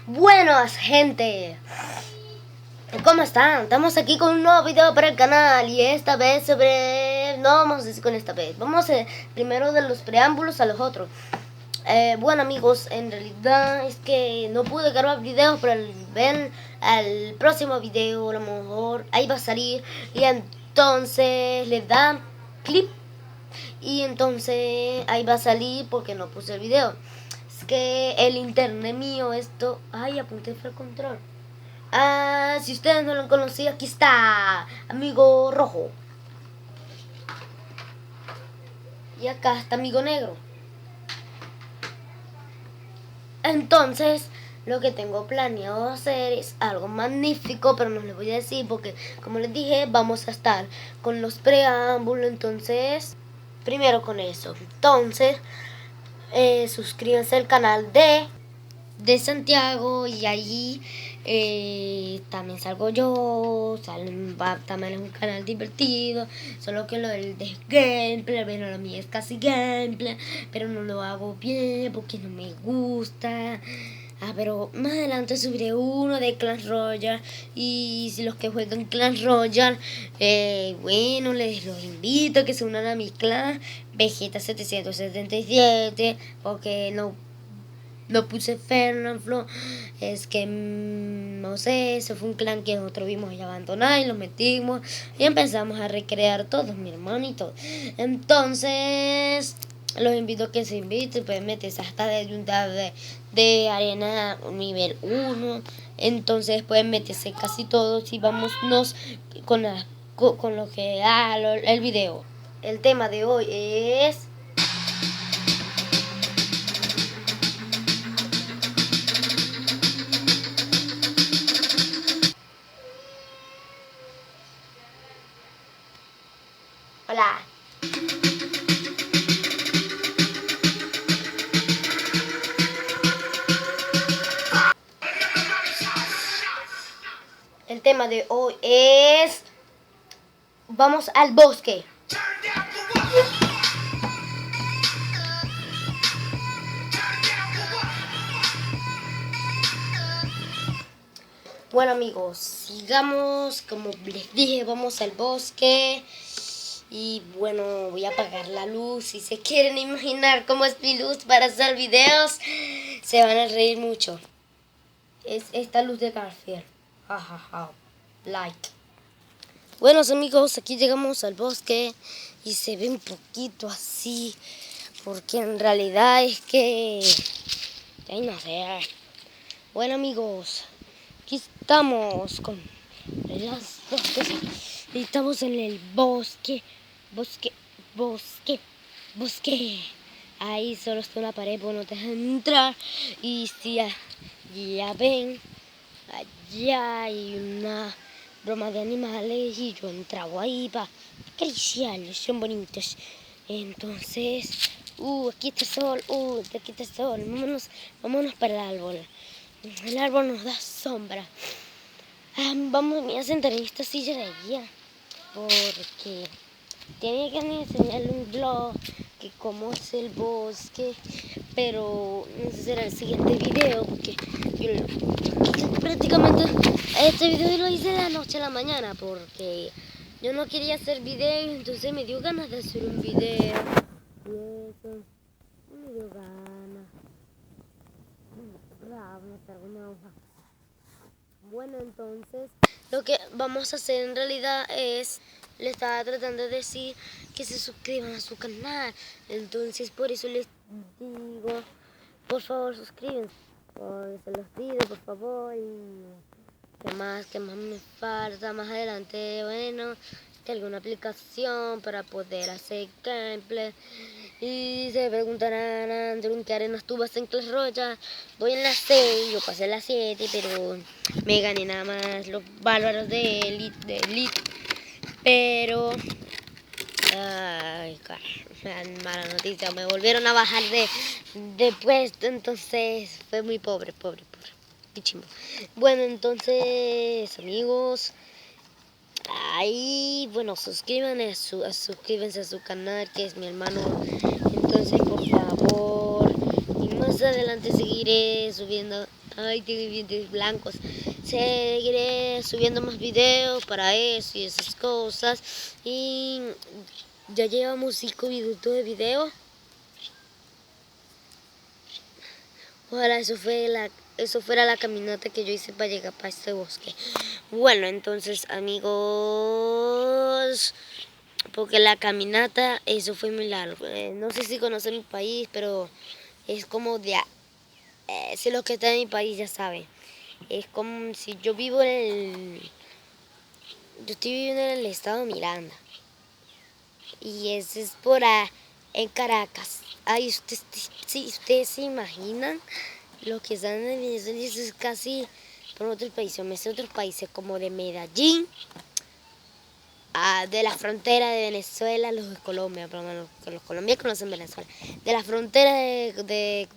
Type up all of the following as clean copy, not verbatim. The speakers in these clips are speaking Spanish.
Buenas, gente, ¿cómo están? Estamos aquí con un nuevo video para el canal. Y esta vez sobre... No vamos a decir con esta vez. Vamos a primero de los preámbulos a los otros. Bueno, amigos, en realidad es que no pude grabar videos, pero ven al próximo video, a lo mejor ahí va a salir. Y entonces le dan clip y entonces ahí va a salir porque no puse el video. Es que el internet mío, esto... Ay, apunté fue el control. Si ustedes no lo han conocido, aquí está, amigo rojo. Y acá está amigo negro. Entonces, lo que tengo planeado hacer es algo magnífico, pero no les voy a decir porque, como les dije, vamos a estar con los preámbulos. Entonces, primero con eso. Entonces, suscríbanse al canal de Santiago y allí también salgo yo, también es un canal divertido, solo que lo del de gameplay, bueno, lo mío es casi gameplay, pero no lo hago bien porque no me gusta. Pero más adelante subiré uno de Clash Royale. Y si los que juegan Clash Royale, bueno, los invito a que se unan a mi clan Vegeta 777, porque no puse Fernanfloo, es que no sé, ese fue un clan que nosotros vimos y abandonar y lo metimos y empezamos a recrear todos, mi hermano y todo. Entonces los invito a que se inviten, pueden meterse hasta de arena nivel 1, entonces pueden meterse casi todos y vámonos con lo que da el video. El tema de hoy es... Hola. El tema de hoy es... Vamos al bosque. Bueno, amigos, sigamos. Como les dije, vamos al bosque. Y bueno, voy a apagar la luz. Si se quieren imaginar cómo es mi luz para hacer videos, se van a reír mucho. Es esta luz de Garfield. Jajaja. Like. Buenos amigos, aquí llegamos al bosque y se ve un poquito así, porque en realidad es que... Ay, no sé. Bueno, amigos, aquí estamos con las dos cosas. Estamos en el bosque. Ahí solo está una pared, pues no te dejan entrar. Y si ya ven, allá hay una broma de animales y yo entraba ahí para acariciarlos, son bonitos. Entonces, aquí está el sol, aquí está el sol, vámonos para el árbol. El árbol nos da sombra. Me voy a sentar en esta silla de allá, porque tiene que enseñarle un blog que cómo es el bosque, pero ese será el siguiente video, porque yo prácticamente este video lo hice de la noche a la mañana, porque yo no quería hacer video, entonces me dio ganas de hacer un video, y eso, me dio ganas. Bueno, entonces lo que vamos a hacer en realidad es, le estaba tratando de decir que se suscriban a su canal. Entonces por eso les digo, por favor suscríbanse, se los pido por favor. Y qué más me falta más adelante, bueno, que alguna aplicación para poder hacer gameplay. Y se preguntarán, Andrew, ¿qué arenas tú vas en Clash Royale? Voy en las 6, yo pasé las 7, pero me gané nada más los bárbaros de Elite. Pero, ay, mala noticia, me volvieron a bajar de puesto, entonces fue muy pobre. Pichimbo. Bueno, entonces, amigos, ahí, bueno, suscríbanse a su canal, que es mi hermano. Entonces, por favor, y más más adelante seguiré subiendo. Ay, tengo dientes blancos. Seguiré subiendo más videos para eso y esas cosas. Y ya llevamos 5 minutos de video. Ojalá eso fuera la caminata que yo hice para llegar para este bosque. Bueno, entonces, amigos, porque la caminata, eso fue muy largo. No sé si conocen mi país, pero es como de... si los que están en mi país ya saben. Es como si yo vivo en el... Yo estoy viviendo en el estado de Miranda. Y ese es en Caracas. Ay, ustedes se imaginan lo que están en Venezuela. Eso es casi por otros países. Me sé otros países como de Medellín, de la frontera de Venezuela, los de Colombia, por lo menos que los colombianos conocen Venezuela. De la frontera de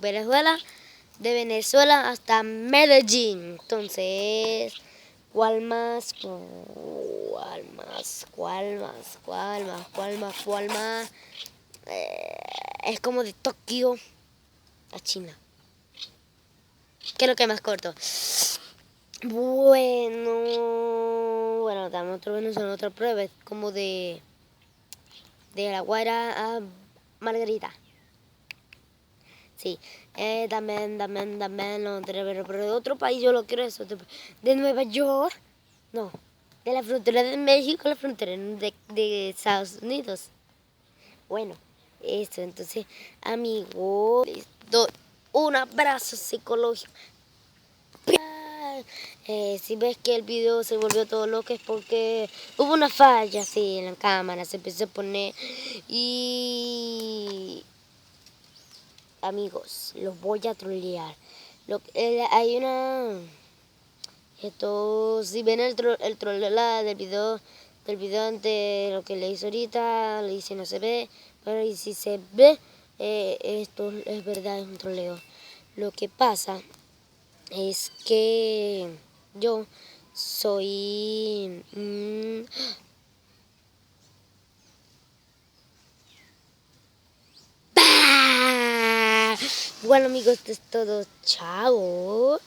Venezuela hasta Medellín. Entonces, ¿cuál más? ¿Cuál más? Es como de Tokio a China. ¿Qué es lo que es más corto? Bueno, dame otro Venezuela, otra prueba. Es como de La Guaira a Margarita. Sí, también, pero de otro país yo lo quiero eso. De Nueva York, no, de la frontera de México a la frontera de Estados Unidos. Bueno, eso, entonces, amigos, les doy un abrazo psicológico. Si ves que el video se volvió todo loco es porque hubo una falla así en la cámara, se empezó a poner y... Amigos, los voy a trolear. Hay una... si ven el troll del video ante lo que le hice ahorita, le hice no se ve, pero y si se ve, esto es verdad, es un troleo. Lo que pasa es que yo soy... Bueno amigos, esto es todo. Chao.